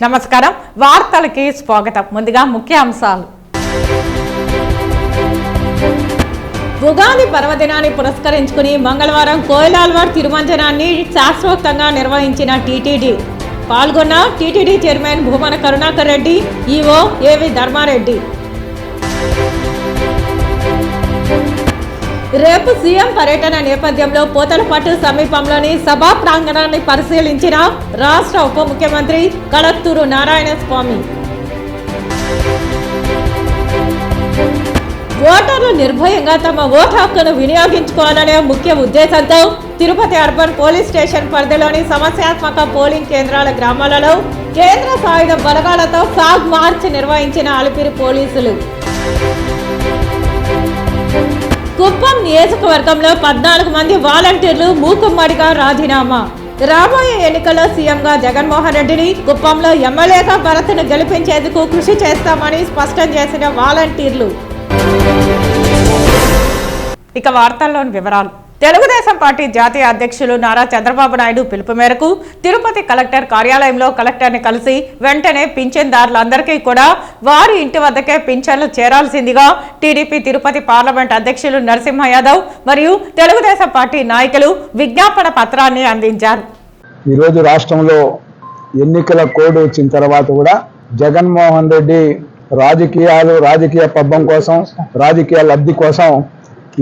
నమస్కారం వార్తలకి స్వాగతం ముందుగా ముఖ్య అంశాలు ఉగాది పర్వదినాన్ని పురస్కరించుకుని మంగళవారం కోయిలాల్వార్ తిరుమంజనాన్ని శాస్త్రోక్తంగా నిర్వహించిన టీటీడీ పాల్గొన్న TTD chairman Bhumana Karunakar Reddy EO AV Dharma Reddy రేపు సీఎం పర్యటన నేపథ్యంలో పోతలపట్టు సమీపంలోని సభా ప్రాంగణాన్ని పరిశీలించిన రాష్ట్ర ఉప ముఖ్యమంత్రి కళత్తూరు నారాయణ స్వామి. ఓటర్లు నిర్భయంగా తమ ఓటు హక్కును వినియోగించుకోవాలనే ముఖ్య ఉద్దేశంతో తిరుపతి అర్బన్ పోలీస్ స్టేషన్ పరిధిలోని సమస్యాత్మక పోలింగ్ కేంద్రాల గ్రామాలలో కేంద్ర సాయుధ బలగాలతో ఫ్లాగ్ మార్చ్ నిర్వహించిన అలిపిరి పోలీసులు. కుప్పం నియోజకవర్గంలో 14 మంది వాలంటీర్లు మూకుమ్మడిగా రాజీనామా. రాబోయే ఎన్నికల్లో సీఎంగా జగన్మోహన్ రెడ్డిని, కుప్పంలో ఎమ్మెల్యేగా భరత్ను గెలిపించేందుకు కృషి చేస్తామని స్పష్టం చేసిన వాలంటీర్లు. ఇక వార్తల్లోని వివరాలు. తెలుగుదేశం పార్టీ జాతీయ అధ్యక్షులు నారా చంద్రబాబు నాయుడు పిలుపు మేరకు తిరుపతి కలెక్టర్ కార్యాలయంలో కలెక్టర్ని కలిసి వెంటనే పింఛన్దారులందరికీ కూడా వారి ఇంటి వద్దకే పింఛన్లు చేరాల్సిందిగా టీడీపీ తిరుపతి పార్లమెంట్ అధ్యక్షులు నరసింహ యాదవ్ మరియు తెలుగుదేశం పార్టీ నాయకులు విజ్ఞాపన పత్రాన్ని అందించారు. ఈరోజు రాష్ట్రంలో ఎన్నికల కోడ్ వచ్చిన తర్వాత కూడా జగన్మోహన్ రెడ్డి రాజకీయ పబ్బం కోసం, రాజకీయ లబ్ధి కోసం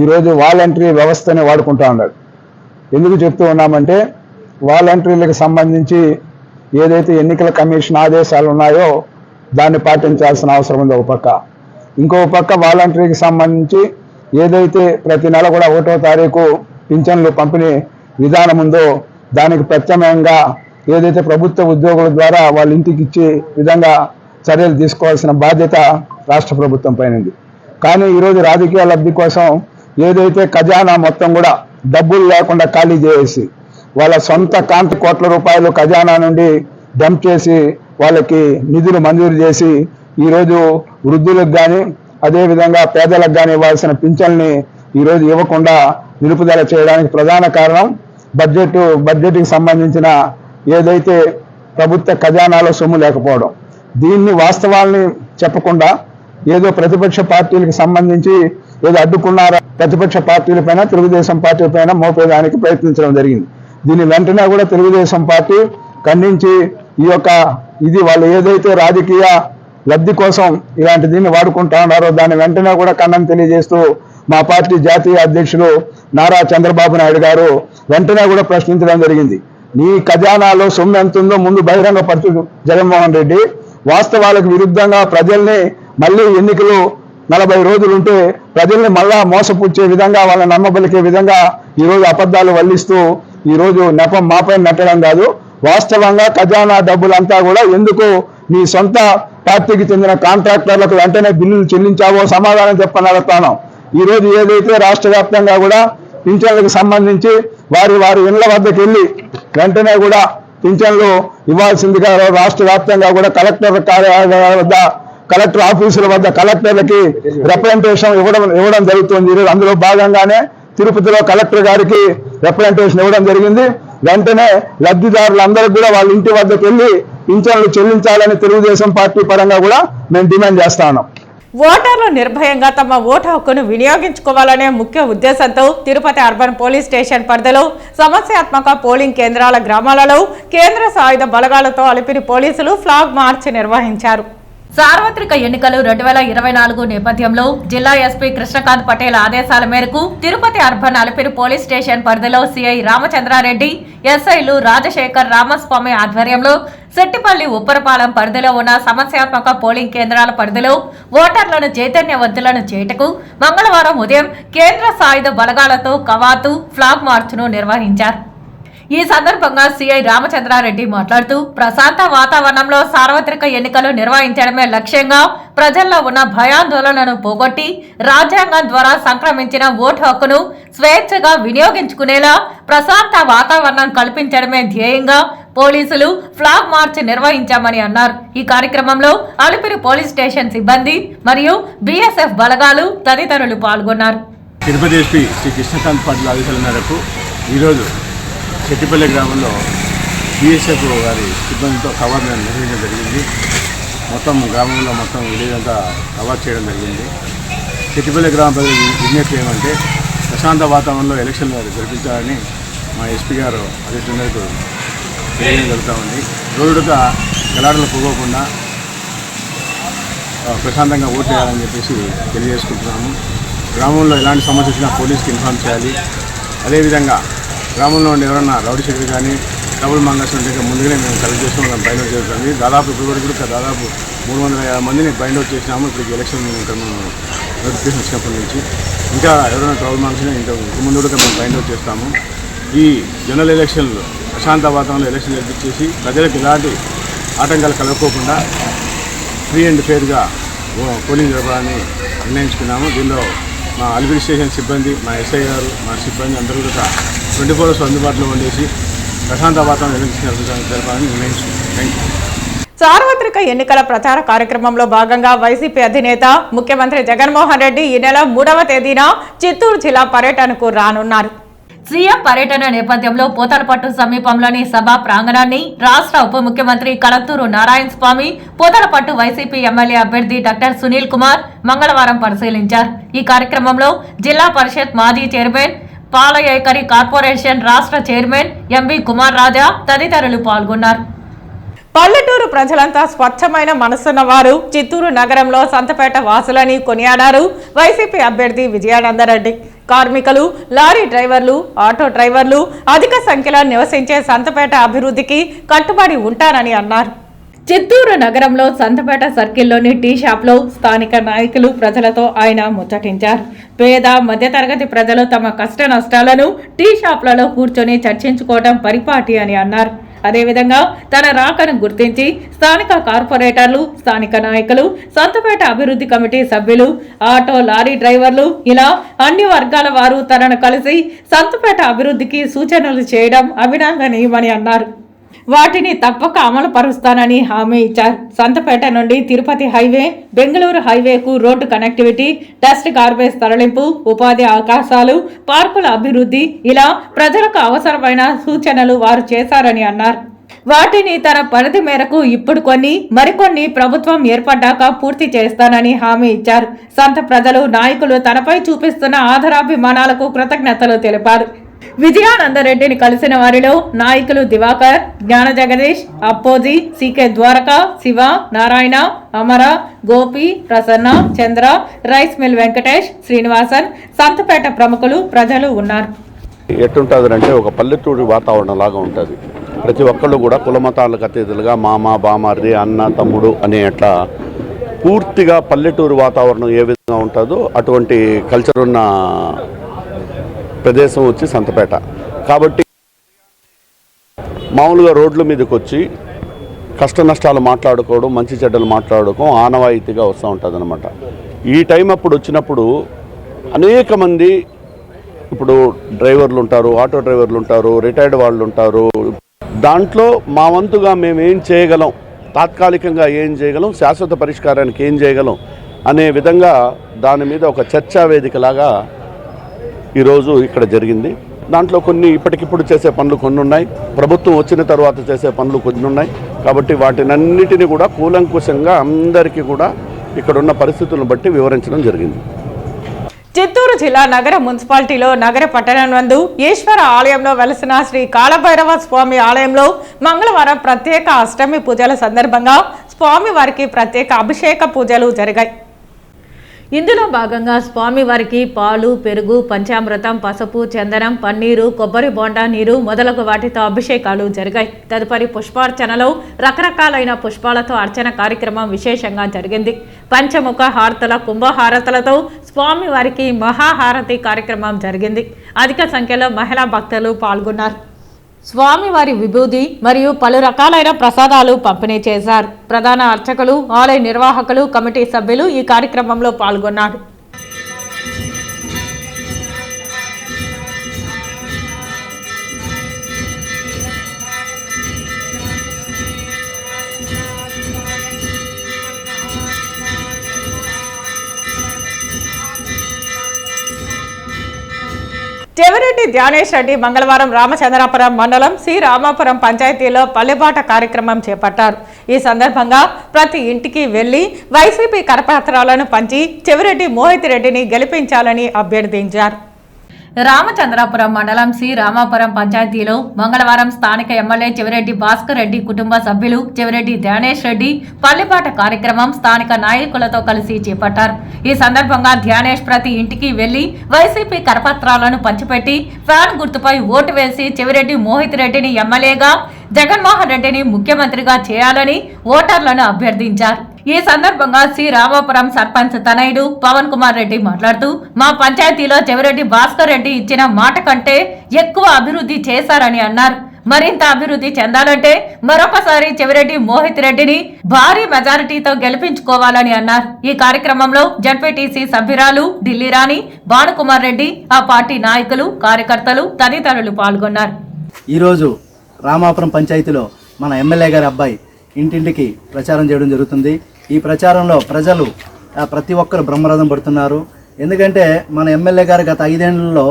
ఈరోజు వాలంటరీ వ్యవస్థని వాడుకుంటూ ఉన్నాడు. ఎందుకు చెప్తూ ఉన్నామంటే వాలంటరీలకు సంబంధించి ఏదైతే ఎన్నికల కమిషన్ ఆదేశాలు ఉన్నాయో దాన్ని పాటించాల్సిన అవసరం ఉంది ఒక పక్క. ఇంకో పక్క వాలంటరీకి సంబంధించి ఏదైతే ప్రతి నెల కూడా 1వ తారీఖు పింఛన్లు పంపిణీ విధానం ఉందో దానికి ప్రత్యామ్నాయంగా ఏదైతే ప్రభుత్వ ఉద్యోగుల ద్వారా వాళ్ళ ఇంటికి ఇచ్చే విధంగా చర్యలు తీసుకోవాల్సిన బాధ్యత రాష్ట్ర ప్రభుత్వం పైన ఉంది. కానీ ఈరోజు రాజకీయ లబ్ధి కోసం ఏదైతే ఖజానా మొత్తం కూడా డబ్బులు లేకుండా ఖాళీ చేసి వాళ్ళ సొంత కాంతి కోట్ల రూపాయలు ఖజానా నుండి డంప్ చేసి వాళ్ళకి నిధులు మంజూరు చేసి ఈరోజు వృద్ధులకు కానీ అదేవిధంగా పేదలకు కానీ ఇవ్వాల్సిన పింఛన్ని ఈరోజు ఇవ్వకుండా నిలుపుదల చేయడానికి ప్రధాన కారణం బడ్జెట్కి సంబంధించిన ఏదైతే ప్రభుత్వ ఖజానాలో సొమ్ము లేకపోవడం. దీన్ని వాస్తవాల్ని చెప్పకుండా ఏదో ప్రతిపక్ష పార్టీలకు సంబంధించి ఏదో అడ్డుకున్నారా ప్రతిపక్ష పార్టీల పైన, తెలుగుదేశం పార్టీ పైన మోపేదానికి ప్రయత్నించడం జరిగింది. దీన్ని వెంటనే కూడా తెలుగుదేశం పార్టీ ఖండించి ఇది వాళ్ళు ఏదైతే రాజకీయ లబ్ధి కోసం ఇలాంటి దీన్ని వాడుకుంటా ఉన్నారో దాన్ని వెంటనే కూడా ఖండన తెలియజేస్తూ మా పార్టీ జాతీయ అధ్యక్షులు నారా చంద్రబాబు నాయుడు గారు వెంటనే కూడా ప్రశ్నించడం జరిగింది. నీ ఖజానాలో సొమ్ము ఎంత ఉందో ముందు బహిరంగపరచు జగన్మోహన్ రెడ్డి. వాస్తవాలకు విరుద్ధంగా ప్రజల్ని మళ్ళీ ఎన్నికలు 40 రోజులుంటే ప్రజల్ని మళ్ళా మోసపుచ్చే విధంగా వాళ్ళని నమ్మబలికే విధంగా ఈరోజు అబద్ధాలు వల్లిస్తూ ఈరోజు నెపం మాపై నెట్టడం కాదు. వాస్తవంగా ఖజానా డబ్బులంతా కూడా ఎందుకు నీ సొంత పార్టీకి చెందిన కాంట్రాక్టర్లకు వెంటనే బిల్లులు చెల్లించావో సమాధానం చెప్పని అడుగుతాను. ఈరోజు ఏదైతే రాష్ట్ర వ్యాప్తంగా కూడా పింఛన్లకు సంబంధించి వారి ఇళ్ల వద్దకు వెళ్ళి వెంటనే కూడా పింఛన్లు ఇవ్వాల్సిందిగా రాష్ట్ర వ్యాప్తంగా కూడా కలెక్టర్ కార్యాలయాల వద్ద, కలెక్టర్ ఆఫీసుల వద్ద కలెక్టర్లకి రిప్రజెంటేషన్ ఇవ్వడం జరుగుతుంది. ఈరోజు అందులో భాగంగానే తిరుపతిలో కలెక్టర్ గారికి రిప్రజెంటేషన్ ఇవ్వడం జరిగింది. వెంటనే లబ్ధిదారులందరికీ కూడా వాళ్ళ ఇంటి వద్దకు వెళ్ళి పింఛన్లు చెల్లించాలని తెలుగుదేశం పార్టీ పరంగా కూడా మేము డిమాండ్ చేస్తా ఉన్నాం. ఓటర్లు నిర్భయంగా తమ ఓటు హక్కును వినియోగించుకోవాలనే ముఖ్య ఉద్దేశంతో తిరుపతి అర్బన్ పోలీస్ స్టేషన్ పరిధిలో సమస్యాత్మక పోలింగ్ కేంద్రాల గ్రామాలలో కేంద్ర సాయుధ బలగాలతో అలిపిరి పోలీసులు ఫ్లాగ్ మార్చ్ నిర్వహించారు. సార్వత్రిక ఎన్నికలు 2024 నేపథ్యంలో జిల్లా ఎస్పీ కృష్ణకాంత్ పటేల్ ఆదేశాల మేరకు Tirupati urban Alipiri police station పరిధిలో సిఐ రామచంద్రారెడ్డి, ఎస్ఐలు రాజశేఖర్, రామస్వామి ఆధ్వర్యంలో సెట్టిపల్లి ఉప్పరపాలెం పరిధిలో ఉన్న సమస్యాత్మక పోలింగ్ కేంద్రాల పరిధిలో ఓటర్లను చైతన్యవంతులను చేయుటకు మంగళవారం ఉదయం కేంద్ర సాయుధ బలగాలతో కవాతు ఫ్లాగ్ మార్చ్ను నిర్వహించారు. ఈ సందర్భంగా సిఐ రామచంద్రారెడ్డి మాట్లాడుతూ ప్రశాంత వాతావరణంలో సార్వత్రిక ఎన్నికలు నిర్వహించడమే లక్ష్యంగా ప్రజల్లో ఉన్న భయాందోళనను పోగొట్టి రాజ్యాంగం ద్వారా సంక్రమించిన ఓటు హక్కును స్వేచ్ఛగా వినియోగించుకునేలా ప్రశాంత వాతావరణం కల్పించడమే ధ్యేయంగా పోలీసులు ఫ్లాగ్ మార్చ్ నిర్వహించామని అన్నారు. ఈ కార్యక్రమంలో అలిపిరి పోలీస్ స్టేషన్ సిబ్బంది మరియు బీఎస్ఎఫ్ బలగాలు తదితరులు పాల్గొన్నారు. తిరుపతి ఎస్పీ శ్రీ కృష్ణకాంత్ పటేల్ ఆదేశాల మేరకు ఈరోజు సెట్టిపల్లి గ్రామంలో బీఎస్ఎఫ్ గారి సిబ్బందితో కవర్ నిర్వహించడం జరిగింది. మొత్తం గ్రామంలో మొత్తం విలేజ్ అంతా కవర్ చేయడం జరిగింది. చెట్టిపల్లి గ్రామ ప్రజలు విజ్ఞప్తి ఏమంటే ప్రశాంత వాతావరణంలో ఎలక్షన్లు జరిపించాలని మా ఎస్పీ గారు అధికారులకు తెలియడం జరుగుతూ ఉంది. రోజుగా గలాటలు పోగోకుండా ప్రశాంతంగా ఓటు వేయాలని చెప్పేసి తెలియజేసుకుంటున్నాము. గ్రామంలో ఎలాంటి సమస్య వచ్చినా పోలీస్కి ఇన్ఫార్మ్ చేయాలి. అదేవిధంగా గ్రామంలో ఉండే ఎవరన్నా రౌడీ షీటర్ కానీ డబుల్ మంగస్ ఉంటే ముందుగానే మేము కలెక్ట్ చేసుకుని మనం బైండ్ అవుట్ జరుగుతుంది. దాదాపు ఇప్పుడు కూడా దాదాపు 350 మందిని బైండ్ అవుట్ చేసినాము. ఇప్పుడు ఎలక్షన్ నోటిఫికేషన్ వచ్చినప్పటి నుంచి ఇంకా ఎవరైనా ట్రబుల్ మంగస్ ఇంత ముందు కూడా మేము బైండ్ అవుట్ చేస్తాము. ఈ జనరల్ ఎలక్షన్లు ప్రశాంత వాతావరణంలో ఎలక్షన్ జరిపించేసి ప్రజలకు ఎలాంటి ఆటంకాలు కలగకోకుండా ఫ్రీ అండ్ ఫెయిర్గా పోలింగ్ జరపాలని నిర్ణయించుకున్నాము. దీనిలో మా అలిపిరి స్టేషన్ సిబ్బంది, మా ఎస్ఐ గారు, మా సిబ్బంది అందరూ కూడా 24 hours అందుబాటులో ఉండేసి ప్రశాంత వాతావరణం ఎలక్షన్ జరపాలని నిర్ణయించుకున్నాం. Thank you. సార్వత్రిక ఎన్నికల ప్రచార కార్యక్రమంలో భాగంగా వైసీపీ అధినేత ముఖ్యమంత్రి జగన్మోహన్ రెడ్డి ఈ నెల 3వ తేదీన చిత్తూరు జిల్లా పర్యటనకు రానున్నారు. సీఎం పర్యటన నేపథ్యంలో పోతలపట్టు సమీపంలోని సభా ప్రాంగణాన్ని రాష్ట్ర ఉప ముఖ్యమంత్రి కలత్తూరు నారాయణ స్వామి, పోతలపట్టు వైసీపీ ఎమ్మెల్యే అభ్యర్థి డాక్టర్ సునీల్ కుమార్ మంగళవారం పరిశీలించారు. ఈ కార్యక్రమంలో జిల్లా పరిషత్ మాజీ చైర్మన్, పాలయేకరి కార్పొరేషన్ రాష్ట్ర చైర్మన్ ఎంబీ కుమార్ రాజా తదితరులు పాల్గొన్నారు. పల్లెటూరు ప్రజలంతా స్వచ్ఛమైన మనసున్న వారు చిత్తూరు నగరంలో సంతపేట వాసులని కొనియాడారు వైసీపీ అభ్యర్థి విజయానందరెడ్డి. కార్మికులు, లారీ డ్రైవర్లు, ఆటో డ్రైవర్లు అధిక సంఖ్యలో నివసించే సంతపేట అభివృద్ధికి కట్టుబడి ఉంటారని అన్నారు. చిత్తూరు నగరంలో సంతపేట సర్కిల్లోని టీ షాప్లో స్థానిక నాయకులు, ప్రజలతో ఆయన ముచ్చటించారు. పేద మధ్యతరగతి ప్రజలు తమ కష్ట నష్టాలను టీ షాప్లలో కూర్చొని చర్చించుకోవడం పరిపాటి అని అన్నారు. అదేవిధంగా తన రాకను గుర్తించి స్థానిక కార్పొరేటర్లు, స్థానిక నాయకులు, సంతపేట అభివృద్ధి కమిటీ సభ్యులు, ఆటో లారీ డ్రైవర్లు ఇలా అన్ని వర్గాల వారు తనను కలిసి సంతపేట అభివృద్ధికి సూచనలు చేయడం అభినందనీయమని అన్నారు. వాటిని తప్పక అమలు పరుస్తానని హామీ ఇచ్చారు. సంతపేట నుండి తిరుపతి హైవే, బెంగళూరు హైవేకు రోడ్డు కనెక్టివిటీ, డస్ట్ గార్బేజ్ తరలింపు, ఉపాధి అవకాశాలు, పార్కుల అభివృద్ధి ఇలా ప్రజలకు అవసరమైన సూచనలు వారు చేశారని అన్నారు. వాటిని తన పరిధి మేరకు ఇప్పుడు కొన్ని, మరికొన్ని ప్రభుత్వం ఏర్పడ్డాక పూర్తి చేస్తానని హామీ ఇచ్చారు. సంత ప్రజలు, నాయకులు తనపై చూపిస్తున్న ఆదరాభిమానాలకు కృతజ్ఞతలు తెలిపారు. విజయానందరెడ్డిని కలిసిన వారిలో నాయకులు దివాకర్, జ్ఞాన జగదీష్, అప్పోజీ, సికే ద్వారక, శివ, నారాయణ, అమర, గోపి, ప్రసన్న, చంద్ర, రైస్ మిల్ వెంకటేష్, శ్రీనివాసన్, సంతపేట ప్రముఖులు, ప్రజలు ఉన్నారు. ఎట్టుంటుందంటే ఒక పల్లెటూరి వాతావరణం లాగా ఉంటుంది. ప్రతి ఒక్కళ్ళు కూడా కులమతాలకు అతీతులుగా మామ, బామార్ది, అన్న, తమ్ముడు అనే అట్లా పూర్తిగా పల్లెటూరు వాతావరణం ఏ విధంగా ఉంటుందో అటువంటి కల్చర్ ఉన్న ప్రదేశం వచ్చి సంతపేట. కాబట్టి మామూలుగా రోడ్ల మీదకి వచ్చి కష్ట నష్టాలు మాట్లాడుకోవడం, మంచి చెడ్డలు మాట్లాడుకోవడం ఆనవాయితీగా వస్తూ ఉంటుంది అనమాట. ఈ టైం అప్పుడు వచ్చినప్పుడు అనేక మంది, ఇప్పుడు డ్రైవర్లు ఉంటారు, ఆటో డ్రైవర్లు ఉంటారు, రిటైర్డ్ వాళ్ళు ఉంటారు. దాంట్లో మా వంతుగా మేము ఏం చేయగలం, తాత్కాలికంగా ఏం చేయగలం, శాశ్వత పరిష్కారానికి ఏం చేయగలం అనే విధంగా దాని మీద ఒక చర్చా వేదికలాగా ఈరోజు ఇక్కడ జరిగింది. దాంట్లో కొన్ని ఇప్పటికిప్పుడు చేసే పనులు కొన్ని ఉన్నాయి, ప్రభుత్వం వచ్చిన తర్వాత చేసే పనులు కొన్ని ఉన్నాయి. కాబట్టి వాటినన్నిటినీ కూడా కూలంకుషంగా అందరికీ కూడా ఇక్కడున్న పరిస్థితులను బట్టి వివరించడం జరిగింది. చిత్తూరు జిల్లా నగర మున్సిపాలిటీలో నగర పట్టణం నందు ఈశ్వర ఆలయంలో వెలసిన శ్రీ కాలభైరవ స్వామి ఆలయంలో మంగళవారం ప్రత్యేక అష్టమి పూజల సందర్భంగా స్వామి వారికి ప్రత్యేక అభిషేక పూజలు జరిగాయి. ఇందులో భాగంగా స్వామివారికి పాలు, పెరుగు, పంచామృతం, పసుపు, చందనం, పన్నీరు, కొబ్బరి బోండా నీరు మొదలగు వాటితో అభిషేకాలు జరిగాయి. తదుపరి పుష్పార్చనలో రకరకాలైన పుష్పాలతో అర్చన కార్యక్రమం విశేషంగా జరిగింది. పంచముఖ హారతుల, కుంభహారతులతో స్వామివారికి మహాహారతి కార్యక్రమం జరిగింది. అధిక సంఖ్యలో మహిళా భక్తులు పాల్గొన్నారు. స్వామివారి విభూది మరియు పలు రకాలైన ప్రసాదాలు పంపిణీ చేశారు. ప్రధాన అర్చకులు, ఆలయ నిర్వాహకులు, కమిటీ సభ్యులు ఈ కార్యక్రమంలో పాల్గొన్నారు. చెవిరెడ్డి ధ్యానేష్ రెడ్డి మంగళవారం రామచంద్రాపురం మండలం సి రామాపురం పంచాయతీలో పల్లెబాట కార్యక్రమం చేపట్టారు. ఈ సందర్భంగా ప్రతి ఇంటికి వెళ్లి వైసీపీ కరపత్రాలను పంచి చెవిరెడ్డి మోహిత్ రెడ్డిని గెలిపించాలని అభ్యర్థించారు. రామచంద్రాపురం మండలం సి రామాపురం పంచాయతీలో మంగళవారం స్థానిక ఎమ్మెల్యే చెవిరెడ్డి భాస్కర్ రెడ్డి కుటుంబ సభ్యులు చెవిరెడ్డి ధ్యానేష్ రెడ్డి పల్లెపాట కార్యక్రమం స్థానిక నాయకులతో కలిసి చేపట్టారు. ఈ సందర్భంగా ధ్యానేష్ ప్రతి ఇంటికి వెళ్లి వైసీపీ కరపత్రాలను పంచిపెట్టి ఫ్యాన్ గుర్తుపై ఓటు వేసి చెవిరెడ్డి మోహిత్ రెడ్డిని ఎమ్మెల్యేగా, జగన్మోహన్ రెడ్డిని ముఖ్యమంత్రిగా చేయాలని ఓటర్లను అభ్యర్థించారు. ఈ సందర్భంగా సి రామాపురం సర్పంచ్ తనయుడు పవన్ కుమార్ రెడ్డి మాట్లాడుతూ, మా పంచాయతీలో చెవిరెడ్డి భాస్కర్ రెడ్డి ఇచ్చిన మాట కంటే ఎక్కువ అభివృద్ధి చేశారని అన్నారు. మరింత అభివృద్ధి చెందాలంటే మరొకసారి చెవిరెడ్డి మోహిత్ రెడ్డిని భారీ మెజారిటీతో గెలిపించుకోవాలని అన్నారు. ఈ కార్యక్రమంలో జడ్పీటీసీ సభ్యురాలు ఢిల్లీ రాణి, భానుకుమార్ రెడ్డి, ఆ పార్టీ నాయకులు, కార్యకర్తలు తదితరులు పాల్గొన్నారు. ఈరోజు రామాపురం పంచాయతీలో మన ఎమ్మెల్యే గారి అబ్బాయి ఇంటింటికి ప్రచారం చేయడం జరుగుతుంది. ఈ ప్రచారంలో ప్రజలు ప్రతి ఒక్కరు బ్రహ్మరథం పడుతున్నారు. ఎందుకంటే మన ఎమ్మెల్యే గారు గత 5 ఏళ్లలో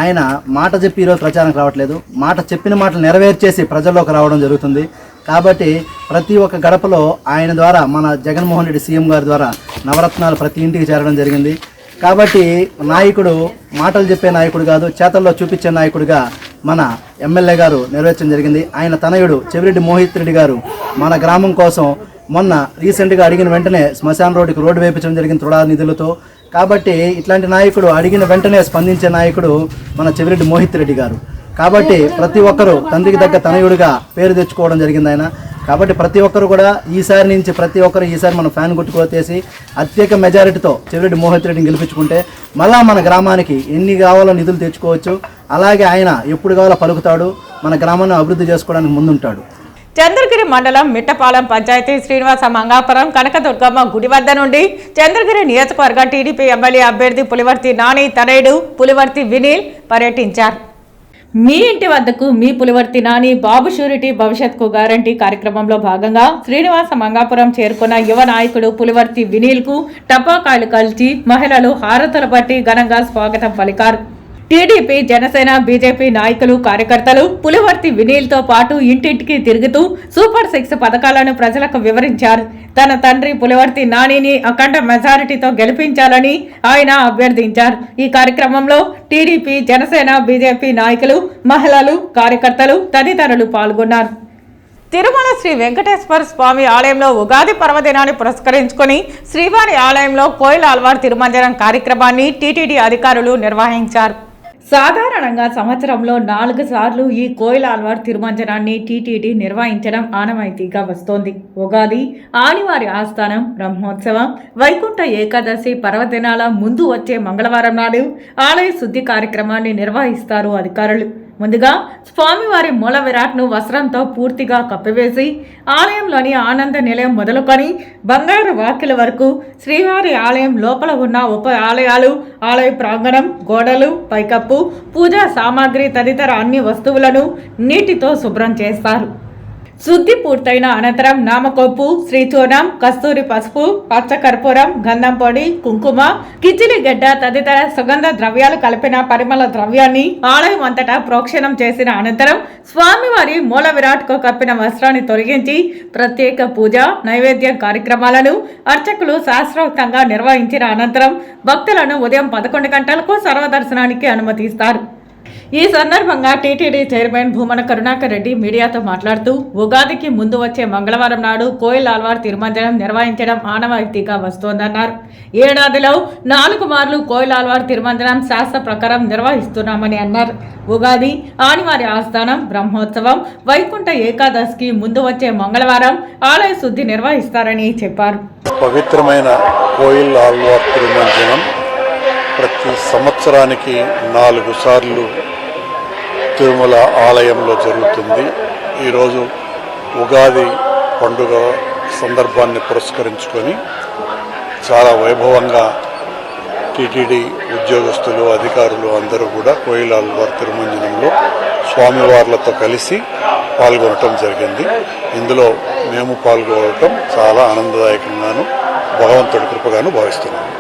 ఆయన మాట చెప్పి ఈరోజు ప్రచారానికి రావట్లేదు, మాట చెప్పిన మాటలు నెరవేర్చేసి ప్రజల్లోకి రావడం జరుగుతుంది. కాబట్టి ప్రతి ఒక్క గడపలో ఆయన ద్వారా, మన జగన్మోహన్ రెడ్డి సీఎం గారి ద్వారా నవరత్నాలు ప్రతి ఇంటికి చేరడం జరిగింది. కాబట్టి నాయకుడు మాటలు చెప్పే నాయకుడు కాదు, చేతల్లో చూపించే నాయకుడిగా మన ఎమ్మెల్యే గారు నెరవేర్చడం జరిగింది. ఆయన తనయుడు చెవిరెడ్డి మోహిత్ రెడ్డి గారు మన గ్రామం కోసం మొన్న రీసెంట్గా అడిగిన వెంటనే శ్మశాన రోడ్డు వేయించడం జరిగింది తృడా నిధులతో. కాబట్టి ఇట్లాంటి నాయకుడు అడిగిన వెంటనే స్పందించే నాయకుడు మన చెవిరెడ్డి మోహిత్ రెడ్డి గారు. కాబట్టి ప్రతి ఒక్కరూ తండ్రికి తగ్గ తనయుడిగా పేరు తెచ్చుకోవడం జరిగింది ఆయన. కాబట్టి ప్రతి ఒక్కరు కూడా ఈసారి మనం ఫ్యాన్ గుర్తుకోతేసి అత్యధిక మెజారిటీతో చెవిరెడ్డి మోహిత్ రెడ్డిని గెలిపించుకుంటే మళ్ళా మన గ్రామానికి ఎన్ని కావాలో నిధులు తెచ్చుకోవచ్చు. అలాగే ఆయన ఎప్పుడు కావాలో పలుకుతాడు, మన గ్రామాన్ని అభివృద్ధి చేసుకోవడానికి ముందుంటాడు. చంద్రగిరి మండలం మిట్టపాలెం పంచాయతీ శ్రీనివాస మంగాపురం కనకదుర్గమ్మ గుడి వద్ద నుండి చంద్రగిరి నియోజకవర్గ టీడీపీ ఎమ్మెల్యే అభ్యర్థి పులివర్తి నాని తనయుడు పులివర్తి వినీల్ పర్యటించారు. మీ ఇంటి వద్దకు మీ పులివర్తి నాని బాబు షూరిటీ భవిష్యత్కు గ్యారంటీ కార్యక్రమంలో భాగంగా శ్రీనివాస మంగాపురం చేరుకున్న యువ నాయకుడు పులివర్తి వినీల్ కు టపాకాయలు కలిసి మహిళలు హారతులు బట్టి ఘనంగా స్వాగతం పలికారు. టీడీపీ, జనసేన, బీజేపీ నాయకులు, కార్యకర్తలు పులివర్తి వినీల్ తో పాటు ఇంటింటికి తిరుగుతూ సూపర్ 6 పథకాలను ప్రజలకు వివరించారు. తన తండ్రి పులివర్తి నానిని అఖండ మెజారిటీతో గెలిపించాలని ఆయన అభ్యర్థించారు. ఈ కార్యక్రమంలో టీడీపీ, జనసేన, బీజేపీ నాయకులు, మహిళలు, కార్యకర్తలు తదితరులు పాల్గొన్నారు. తిరుమల శ్రీ వెంకటేశ్వర స్వామి ఆలయంలో ఉగాది పర్వదినాన్ని పురస్కరించుకుని శ్రీవారి ఆలయంలో కోయిల ఆల్వార్ తిరుమంజనం కార్యక్రమాన్ని టీటీడీ అధికారులు నిర్వహించారు. సాధారణంగా సంవత్సరంలో 4 సార్లు ఈ కోయిల ఆల్వార్ తిరుమంజనాన్ని టీటీడీ నిర్వహించడం ఆనవాయితీగా వస్తోంది. ఉగాది, ఆదివారి ఆస్థానం, బ్రహ్మోత్సవం, వైకుంఠ ఏకాదశి పర్వదినాల ముందు వచ్చే మంగళవారం నాడు ఆలయ శుద్ధి కార్యక్రమాన్ని నిర్వహిస్తారు అధికారులు. ముందుగా స్వామివారి మూల విరాట్ను వస్త్రంతో పూర్తిగా కప్పివేసి ఆలయంలోని ఆనంద నిలయం మొదలుకొని బంగారు వాకిల వరకు శ్రీవారి ఆలయం లోపల ఉన్న ఉప ఆలయాలు, ఆలయ ప్రాంగణం, గోడలు, పైకప్పు, పూజా సామాగ్రి తదితర అన్ని వస్తువులను నీటితో శుభ్రం చేస్తారు. శుద్ధి పూర్తయిన అనంతరం నామకొప్పు, శ్రీచూర్ణం, కస్తూరి పసుపు, పచ్చకర్పూరం, గంధం పొడి, కుంకుమ, కిచిలి గడ్డ తదితర సుగంధ ద్రవ్యాలు కలిపిన పరిమళ ద్రవ్యాన్ని ఆలయం అంతటా ప్రోక్షణం చేసిన అనంతరం స్వామివారి మూల విరాట్కు కప్పిన వస్త్రాన్ని తొలగించి ప్రత్యేక పూజ, నైవేద్యం కార్యక్రమాలను అర్చకులు శాస్త్రోక్తంగా నిర్వహించిన అనంతరం భక్తులను ఉదయం 11 గంటలకు సర్వదర్శనానికి అనుమతిస్తారు. ఈ సందర్భంగా టీటీడీ చైర్మన్ భూమన కరుణాకర్ రెడ్డి మీడియాతో మాట్లాడుతూ, ఉగాదికి ముందు వచ్చే మంగళవారం నాడు కోయిల్ ఆల్వార్ తిరుమంజనం నిర్వహించడం ఆనవాయితీగా వస్తోందన్నారు. ఏడాదిలో 4 మార్లు కోయిల్ ఆల్వార్ తిరుమంజనం శాస్త్ర ప్రకారం నిర్వహిస్తున్నామని అన్నారు. ఉగాది, ఆదివారి ఆస్థానం, బ్రహ్మోత్సవం, వైకుంఠ ఏకాదశికి ముందు వచ్చే మంగళవారం ఆలయ శుద్ధి నిర్వహిస్తారని చెప్పారు. పవిత్రమైన కోయిల్ ఆల్వార్ తిరుమంజనం ప్రతి సంవత్సరానికి 4 సార్లు తిరుమల ఆలయంలో జరుగుతుంది. ఈరోజు ఉగాది పండుగ సందర్భాన్ని పురస్కరించుకొని చాలా వైభవంగా టీటీడీ ఉద్యోగస్తులు, అధికారులు అందరూ కూడా కోయిల్ ఆల్వార్ తిరుమంజనంలో స్వామివార్లతో కలిసి పాల్గొనటం జరిగింది. ఇందులో మేము పాల్గొనటం చాలా ఆనందదాయకంగాను, భగవంతుడి కృపగాను భావిస్తున్నాము.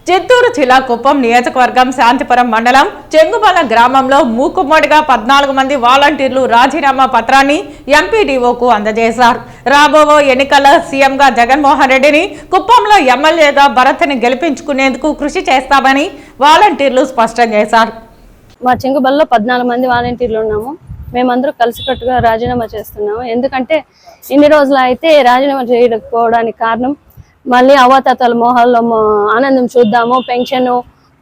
చిత్తూరు జిల్లా కుప్పం నియోజకవర్గం శాంతిపురం మండలం చెంగుబల గ్రామంలో మూకుమ్మడిగా 14 మంది వాలంటీర్లు రాజీనామా పత్రాన్ని ఎంపీడీఓకు అందజేశారు. రాబోయే ఎన్నికల్లో సీఎంగా జగన్మోహన్ రెడ్డిని, కుప్పంలో ఎమ్మెల్యేగా భరత్ని గెలిపించుకునేందుకు కృషి చేస్తామని వాలంటీర్లు స్పష్టం చేశారు. మా చెంగుబల్లో 14 మంది వాలంటీర్లు ఉన్నాము. మేమందరూ కలిసికట్టుగా రాజీనామా చేస్తున్నాము. ఎందుకంటే ఇన్ని రోజులు అయితే రాజీనామా చేయకపోవడానికి కారణం మళ్ళీ అవతాతల మోహాల్లో ఆనందం చూద్దాము, పెన్షన్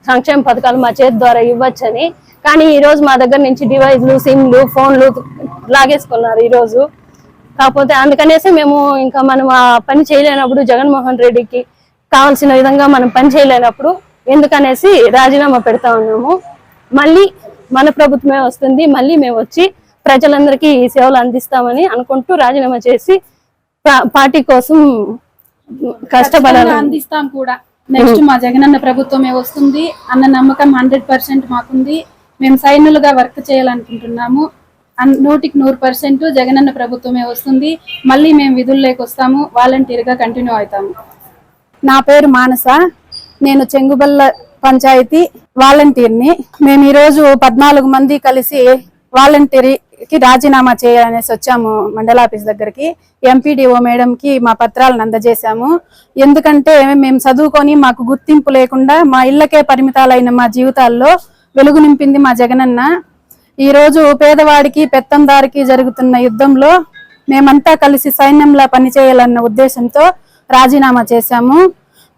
సంక్షేమ పథకాలు మా చేతి ద్వారా ఇవ్వచ్చని. కానీ ఈరోజు మా దగ్గర నుంచి డివైజ్లు, సిమ్లు, ఫోన్లు లాగేసుకున్నారు ఈరోజు. కాకపోతే అందుకనేసి మేము ఇంకా మనం ఆ పని చేయలేనప్పుడు, జగన్మోహన్ రెడ్డికి కావాల్సిన విధంగా మనం పని చేయలేనప్పుడు ఎందుకనేసి రాజీనామా పెడతా ఉన్నాము. మళ్ళీ మన ప్రభుత్వమే వస్తుంది, మళ్ళీ మేము వచ్చి ప్రజలందరికీ ఈ సేవలు అందిస్తామని అనుకుంటూ రాజీనామా చేసి పార్టీ కోసం కష్టపడాలి. అందిస్తాం కూడా. నెక్స్ట్ మా జగనన్న ప్రభుత్వమే వస్తుంది అన్న నమ్మకం 100% మాకుంది. మేము సైన్యులుగా వర్క్ చేయాలనుకుంటున్నాము. 100% జగనన్న ప్రభుత్వమే వస్తుంది. మళ్ళీ మేము విధుల్లోకి వస్తాము, వాలంటీర్గా కంటిన్యూ అవుతాము. నా పేరు మానస, నేను చెంగుబల్ల పంచాయతీ వాలంటీర్ని. మేము ఈరోజు 14 మంది కలిసి వాలంటీర్కి రాజీనామా చేయాలనేసి వచ్చాము మండలాఫీస్ దగ్గరికి. ఎంపీడీఓ మేడంకి మా పత్రాలను అందజేశాము. ఎందుకంటే మేము చదువుకొని మాకు గుర్తింపు లేకుండా మా ఇళ్లకే పరిమితాలైన మా జీవితాల్లో వెలుగు నింపింది మా జగనన్న. ఈరోజు పేదవాడికి పెత్తందారికి జరుగుతున్న యుద్ధంలో మేమంతా కలిసి సైన్యంలా పనిచేయాలన్న ఉద్దేశంతో రాజీనామా చేశాము.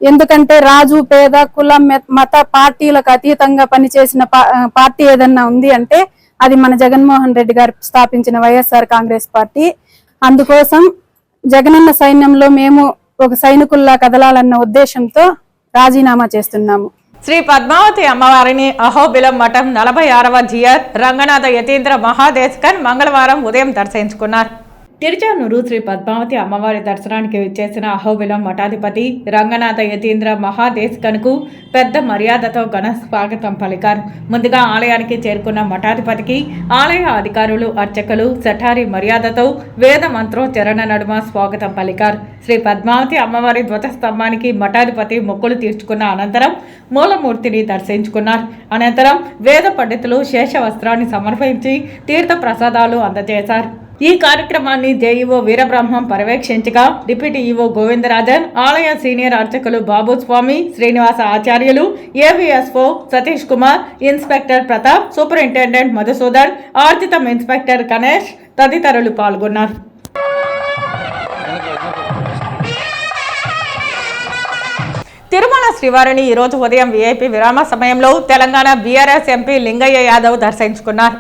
ఎందుకంటే రాజు, పేద, కుల, మత పార్టీలకు అతీతంగా పనిచేసిన పార్టీ ఏదన్నా ఉంది అంటే అది మన జగన్మోహన్ రెడ్డి గారు స్థాపించిన వైఎస్ఆర్ కాంగ్రెస్ పార్టీ. అందుకోసం జగనన్న సైన్యంలో మేము ఒక సైనికుల్లా కదలాలన్న ఉద్దేశంతో రాజీనామా చేస్తున్నాము. శ్రీ పద్మావతి అమ్మవారిని అహోబిలం మఠం 46వ జియర్ రంగనాథ యతీంద్ర మహాదేశకన్ మంగళవారం ఉదయం దర్శించుకున్నారు. తిరుచానూరు శ్రీ పద్మావతి అమ్మవారి దర్శనానికి విచ్చేసిన అహోబిలం మఠాధిపతి రంగనాథ యతీంద్ర మహాదేశకన్కు పెద్ద మర్యాదతో ఘన స్వాగతం పలికారు. ముందుగా ఆలయానికి చేరుకున్న మఠాధిపతికి ఆలయ అధికారులు, అర్చకులు శఠారి మర్యాదతో వేద మంత్రోచ్చరణ నడుమ స్వాగతం పలికారు. శ్రీ పద్మావతి అమ్మవారి ధ్వజస్తంభానికి మఠాధిపతి మొక్కులు తీర్చుకున్న అనంతరం మూలమూర్తిని దర్శించుకున్నారు. అనంతరం వేద పండితులు శేష వస్త్రాన్ని సమర్పించి తీర్థ ప్రసాదాలు అందజేశారు. ఈ కార్యక్రమాన్ని జేఈఓ వీరబ్రహ్మం పర్యవేక్షించగా డిప్యూటీ ఈఓ గోవిందరాజన్, ఆలయ సీనియర్ అర్చకులు Babuswamy, Srinivasa Acharyulu, AVSO Satish Kumar, inspector Pratap, superintendent Madhusudan, ఆర్జితం ఇన్స్పెక్టర్ గణేష్ తదితరులు పాల్గొన్నారు. తిరుమల శ్రీవారిని ఈరోజు ఉదయం వీఐపీ విరామ సమయంలో తెలంగాణ బీఆర్ఎస్ ఎంపీ లింగయ్య యాదవ్ దర్శించుకున్నారు.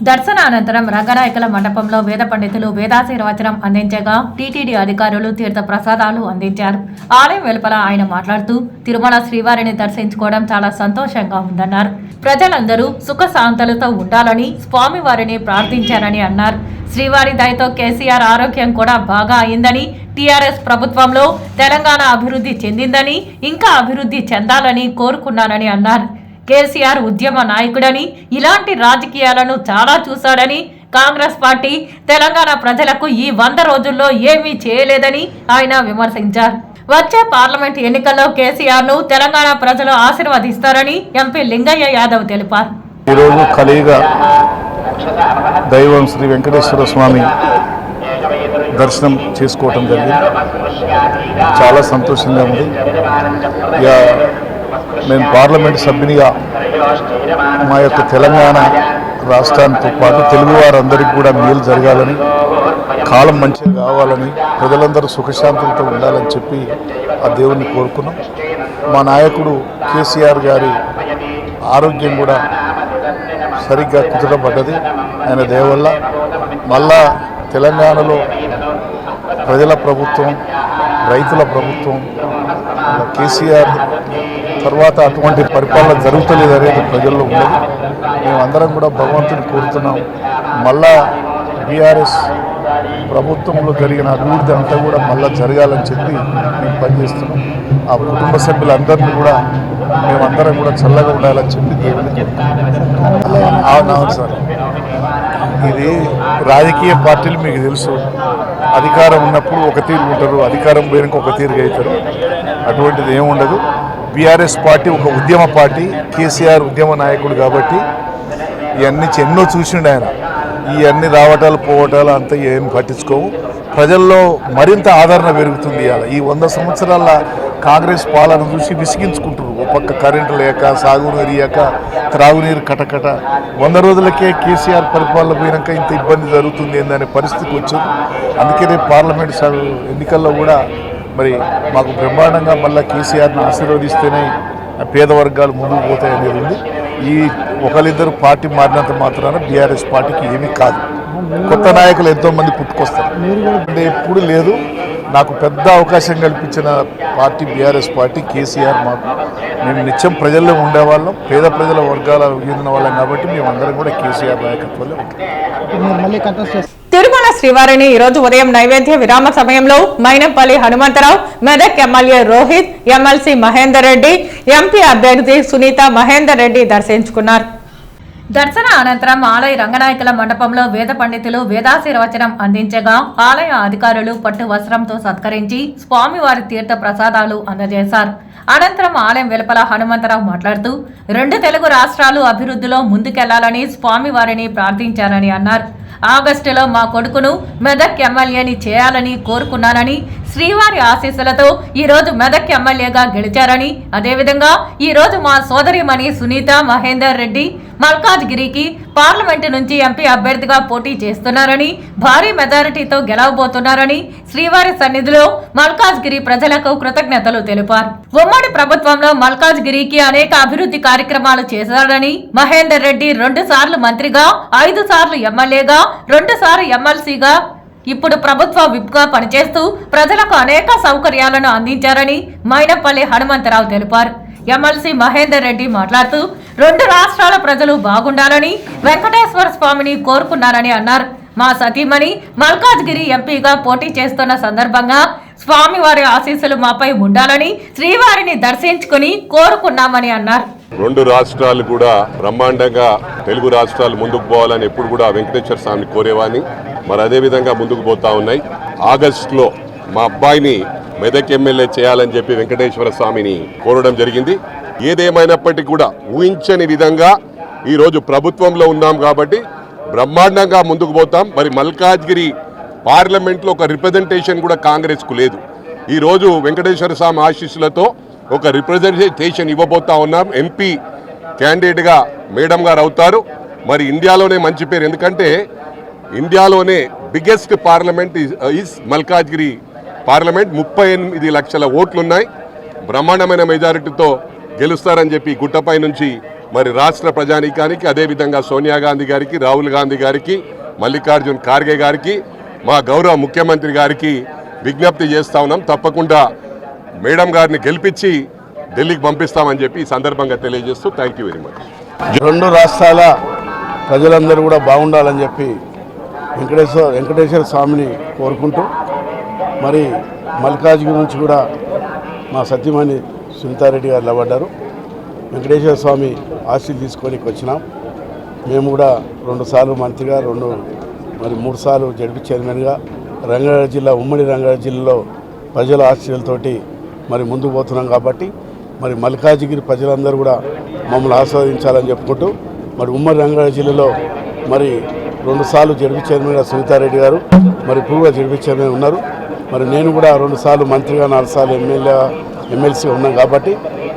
దర్శనానంతరం రంగనాయకుల మండపంలో వేద పండితులు వేదాశీర్వచనం అందించగా టీటీడీ అధికారులు తీర్థ ప్రసాదాలు అందించారు. ఆలయం వెలుపల ఆయన మాట్లాడుతూ తిరుమల శ్రీవారిని దర్శించుకోవడం చాలా సంతోషంగా ఉందన్నారు. ప్రజలందరూ సుఖశాంతులతో ఉండాలని స్వామివారిని ప్రార్థించారని అన్నారు. శ్రీవారి దయతో కేసీఆర్ ఆరోగ్యం కూడా బాగా అయిందని, టీఆర్ఎస్ ప్రభుత్వంలో తెలంగాణ అభివృద్ధి చెందిందని, ఇంకా అభివృద్ధి చెందాలని కోరుకున్నానని అన్నారు. కేసీఆర్ ఉద్యమ నాయకుడని, ఇలాంటి రాజకీయాలను చాలా చూశాడని, కాంగ్రెస్ పార్టీ తెలంగాణ ప్రజలకు ఈ 100 రోజుల్లో ఏమీ చేయలేదని ఆయన విమర్శించారు. వచ్చే పార్లమెంట్ ఎన్నికల్లో కేసీఆర్ను తెలంగాణ ప్రజలు ఆశీర్వదిస్తారని ఎంపీ లింగయ్య యాదవ్ తెలిపారు. ఈరోజు కలియుగ దైవం శ్రీ వెంకటేశ్వర స్వామి దర్శనం చేసుకోవటం జరిగింది. చాలా సంతోషంగా ఉంది. నేను పార్లమెంట్ సభ్యునిగా మా యొక్క తెలంగాణ రాష్ట్రానితో పాటు తెలుగు వారందరికీ కూడా మేలు జరగాలని, కాలం మంచిగా కావాలని, ప్రజలందరూ సుఖశాంతులతో ఉండాలని చెప్పి ఆ దేవుణ్ణి కోరుకున్నాం. మా నాయకుడు కేసీఆర్ గారి ఆరోగ్యం కూడా సరిగ్గా కుదుటపడ్డది. ఆయన దయ వల్ల మళ్ళా తెలంగాణలో ప్రజల ప్రభుత్వం, రైతుల ప్రభుత్వం, కేసీఆర్ తర్వాత అటువంటి పరిపాలన జరుగుతలేదు అనేది ప్రజల్లో ఉన్నది. మేమందరం కూడా భగవంతుని కోరుతున్నాం. మళ్ళా బీఆర్ఎస్ ప్రభుత్వంలో జరిగిన అభివృద్ధి అంతా కూడా మళ్ళీ జరగాలని చెప్పి మేము పనిచేస్తున్నాం. ఆ కుటుంబ సభ్యులందరినీ కూడా మేమందరం కూడా చల్లగా ఉండాలని చెప్పి దేవుని అవును సార్. ఇది రాజకీయ పార్టీలు మీకు తెలుసు, అధికారం ఉన్నప్పుడు ఒక తీరు ఉంటారు, అధికారం పోయినాక ఒక తీరుగా అవుతారు. అటువంటిది ఏముండదు. బీఆర్ఎస్ పార్టీ ఒక ఉద్యమ పార్టీ, కేసీఆర్ ఉద్యమ నాయకుడు కాబట్టి ఇవన్నీ ఎన్నో చూసిండు ఆయన. ఇవన్నీ రావటాలు పోవటాలు అంతా ఏం పట్టించుకోవు. ప్రజల్లో మరింత ఆదరణ పెరుగుతుంది. ఈ 100 సంవత్సరాల కాంగ్రెస్ పాలన చూసి విసిగించుకుంటారు. ఒక పక్క కరెంటు లేక, సాగునీరు లేక, త్రాగునీరు కటకట. 100 రోజులకే కేసీఆర్ పరిపాలన పోయినాక ఇంత ఇబ్బంది జరుగుతుంది ఏందనే పరిస్థితికి వచ్చింది. అందుకే రేపు పార్లమెంట్ ఎన్నికల్లో కూడా మరి మాకు బ్రహ్మాండంగా మళ్ళీ కేసీఆర్ని ఆశీర్వదిస్తేనే పేద వర్గాలు ముందుకు పోతాయనేది ఉంది. ఈ ఒకరిద్దరు పార్టీ మారినంత మాత్రాన బీఆర్ఎస్ పార్టీకి ఏమీ కాదు. కొత్త నాయకులు ఎంతోమంది పుట్టుకొస్తారు. అంటే ఎప్పుడు లేదు. నాకు పెద్ద అవకాశం కల్పించిన పార్టీ బీఆర్ఎస్ పార్టీ, కేసీఆర్. మేము నిత్యం ప్రజల్లో ఉండేవాళ్ళం, పేద ప్రజల వర్గాల చెందిన వాళ్ళం కాబట్టి మేమందరం కూడా కేసీఆర్ నాయకత్వంలో ఉంటాం. తిరుమల శ్రీవారిని ఈరోజు ఉదయం నైవేద్య విరామ సమయంలో Mynampally Hanumantha Rao, Medak MLA Rohit, MLC Mahender Reddy, MP అభ్యర్థి సునీత మహేందర్ రెడ్డి దర్శించుకున్నారు. దర్శన అనంతరం ఆలయ రంగనాయకుల మండపంలో వేద పండితులు వేదాశీర్వచనం అందించగా ఆలయ అధికారులు పట్టు వస్త్రంతో సత్కరించి స్వామివారి తీర్థ ప్రసాదాలు అందజేశారు. అనంతరం ఆలయం వెలుపల హనుమంతరావు మాట్లాడుతూ 2 తెలుగు రాష్ట్రాలు అభివృద్ధిలో ముందుకెళ్లాలని స్వామివారిని ప్రార్థించారని అన్నారు. ఆగస్టులో మా కొడుకును మెదక్ ఎమ్మెల్యేని చేయాలని కోరుకున్నానని, శ్రీవారి ఆశీస్సులతో ఈ రోజు మెదక్ ఎమ్మెల్యేగా గెలిచారని, అదేవిధంగా ఈ రోజు మా సోదరిమణి సునీత మహేందర్ రెడ్డి మల్కాజ్గిరికి పార్లమెంటు నుంచి ఎంపీ అభ్యర్థిగా పోటీ చేస్తున్నారని, భారీ మెజారిటీతో గెలవబోతున్నారని శ్రీవారి సన్నిధిలో మల్కాజ్గిరి ప్రజలకు కృతజ్ఞతలు తెలిపారు. ఉమ్మడి ప్రభుత్వంలో మల్కాజ్గిరికి అనేక అభివృద్ధి కార్యక్రమాలు చేశారని, మహేందర్ రెడ్డి 2 సార్లు మంత్రిగా, 5 సార్లు ఎమ్మెల్యేగా, 2 సార్లు ఎమ్మెల్సీగా, ఇప్పుడు ప్రభుత్వ విప్గా పనిచేస్తూ ప్రజలకు అనేక సౌకర్యాలను అందించారని మైనంపల్లి హనుమంతరావు తెలిపారు. ఎమ్మెల్సీ మహేందర్ రెడ్డి మాట్లాడుతూ 2 రాష్ట్రాల ప్రజలు బాగుండాలని వెంకటేశ్వర స్వామిని కోరుకున్నారని అన్నారు. మా సతీమణి మల్కాజ్గిరి ఎంపీగా పోటీ చేస్తున్న సందర్భంగా స్వామివారి ఆశీస్సులు మాపై ఉండాలని శ్రీవారిని దర్శించుకుని కోరుకున్నామని అన్నారు. 2 రాష్ట్రాలు కూడా బ్రహ్మాండంగా తెలుగు రాష్ట్రాలు ముందుకు పోవాలని ఎప్పుడు కూడా వెంకటేశ్వర స్వామిని కోరేవాని, మరి అదేవిధంగా ముందుకు పోతా ఉన్నాయి. ఆగస్టులో మా అబ్బాయిని మెదక్ ఎమ్మెల్యే చేయాలని చెప్పి వెంకటేశ్వర స్వామిని కోరడం జరిగింది. ఏదేమైనప్పటికీ కూడా ఊహించని విధంగా ఈరోజు ప్రభుత్వంలో ఉన్నాం కాబట్టి బ్రహ్మాండంగా ముందుకు పోతాం. మరి మల్కాజ్గిరి పార్లమెంట్లో ఒక రిప్రజెంటేషన్ కూడా కాంగ్రెస్కు లేదు. ఈరోజు వెంకటేశ్వర స్వామి ఆశీస్సులతో ఒక రిప్రజెంటేషన్ ఇవ్వబోతా ఉన్నాం. ఎంపీ క్యాండిడేట్గా మేడం గారు అవుతారు. మరి ఇండియాలోనే మంచి పేరు, ఎందుకంటే ఇండియాలోనే biggest parliament is Malkajgiri parliament. 38 లక్షల ఓట్లున్నాయి. బ్రహ్మాండమైన మెజారిటీతో గెలుస్తారని చెప్పి గుట్టపై నుంచి మరి రాష్ట్ర ప్రజానీకానికి, అదేవిధంగా సోనియా గాంధీ గారికి, రాహుల్ గాంధీ గారికి, మల్లికార్జున్ ఖార్గే గారికి, మా గౌరవ ముఖ్యమంత్రి గారికి విజ్ఞప్తి చేస్తా ఉన్నాం. తప్పకుండా మేడం గారిని గెలిపించి ఢిల్లీకి పంపిస్తామని చెప్పి ఈ సందర్భంగా తెలియజేస్తూ థ్యాంక్ యూ వెరీ మచ్. 2 రాష్ట్రాల ప్రజలందరూ కూడా బాగుండాలని చెప్పి వెంకటేశ్వర స్వామిని కోరుకుంటూ, మరి మల్కాజ్గిరి నుంచి కూడా మా సత్యమణి సునీతారెడ్డి గారు నిలబడ్డారు. వెంకటేశ్వర స్వామి ఆశీస్సులు తీసుకోనికి వచ్చినాం. మేము కూడా 2 సార్లు మంత్రిగా, 3 సార్లు జడ్పీ చైర్మన్గా రంగారెడ్డి జిల్లా, ఉమ్మడి రంగారెడ్డి జిల్లాలో ప్రజల ఆశీస్సులతోటి మరి ముందుకు పోతున్నాం. కాబట్టి మరి మల్కాజ్గిరి ప్రజలందరూ కూడా మమ్మల్ని ఆస్వాదించాలని చెప్పుకుంటూ, మరి ఉమ్మడి రంగారెడ్డి జిల్లాలో మరి 2 సార్లు జడ్పీ చైర్మన్గా సునీతారెడ్డి గారు, మరి ఇప్పుడు కూడా జడ్పీ చైర్మన్ ఉన్నారు. మరి నేను కూడా 2 సార్లు మంత్రిగా, 4 సార్లు ఎమ్మెల్సీ ఉన్నాం. కాబట్టి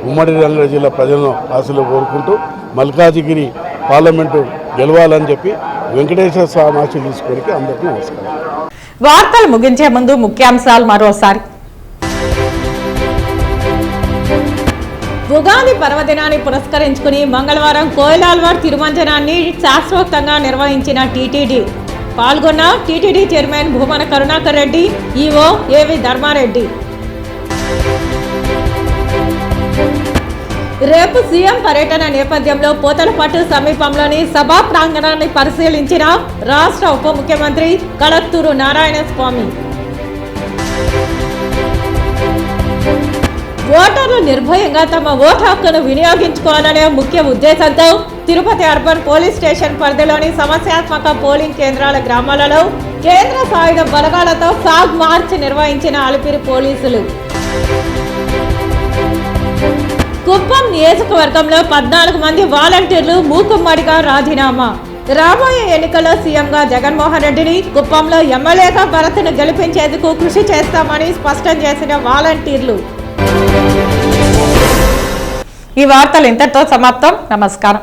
ఉమ్మడి రంగారెడ్డి జిల్లా ప్రజలను ఆశలు కోరుకుంటూ మల్కాజ్గిరి పార్లమెంటు గెలవాలని చెప్పి వెంకటేశ్వర స్వామి ఆశీస్సులు తీసుకోవడానికి అందరికీ నమస్కారం. వార్తలు ముగించే ముందు ముఖ్యాంశాలు మరోసారి. ఉగాది పర్వదినాన్ని పురస్కరించుకుని మంగళవారం కోయిలాల్వార్ తిరుమంజనాన్ని శాస్త్రోక్తంగా నిర్వహించిన టీటీడీ. పాల్గొన్న TTD chairman Bhumana Karunakar Reddy, EO AV Dharma Reddy. రేపు సీఎం పర్యటన నేపథ్యంలో పోతలపట్టు సమీపంలోని సభా ప్రాంగణాన్ని పరిశీలించిన రాష్ట్ర ఉప ముఖ్యమంత్రి కళత్తూరు నారాయణ స్వామి. ఓటర్లు నిర్భయంగా తమ ఓటు హక్కును వినియోగించుకోవాలనే ముఖ్య ఉద్దేశంతో తిరుపతి అర్బన్ పోలీస్ స్టేషన్ పరిధిలోని సమస్యాత్మక పోలింగ్ కేంద్రాల గ్రామాలలో కేంద్ర సాయుధ బలగాలతో ఫ్లాగ్ మార్చ్ నిర్వహించిన అలిపిరి పోలీసులు. కుప్పం నియోజకవర్గంలో 14 మంది వాలంటీర్లు మూకుమ్మడిగా రాజీనామా. రాబోయే ఎన్నికల్లో సీఎంగా జగన్మోహన్ రెడ్డిని, కుప్పంలో ఎమ్మెల్యేగా భరత్ను గెలిపించేందుకు కృషి చేస్తామని స్పష్టం చేసిన వాలంటీర్లు. ఈ వార్తలు ఇంతటితో సమాప్తం. నమస్కారం.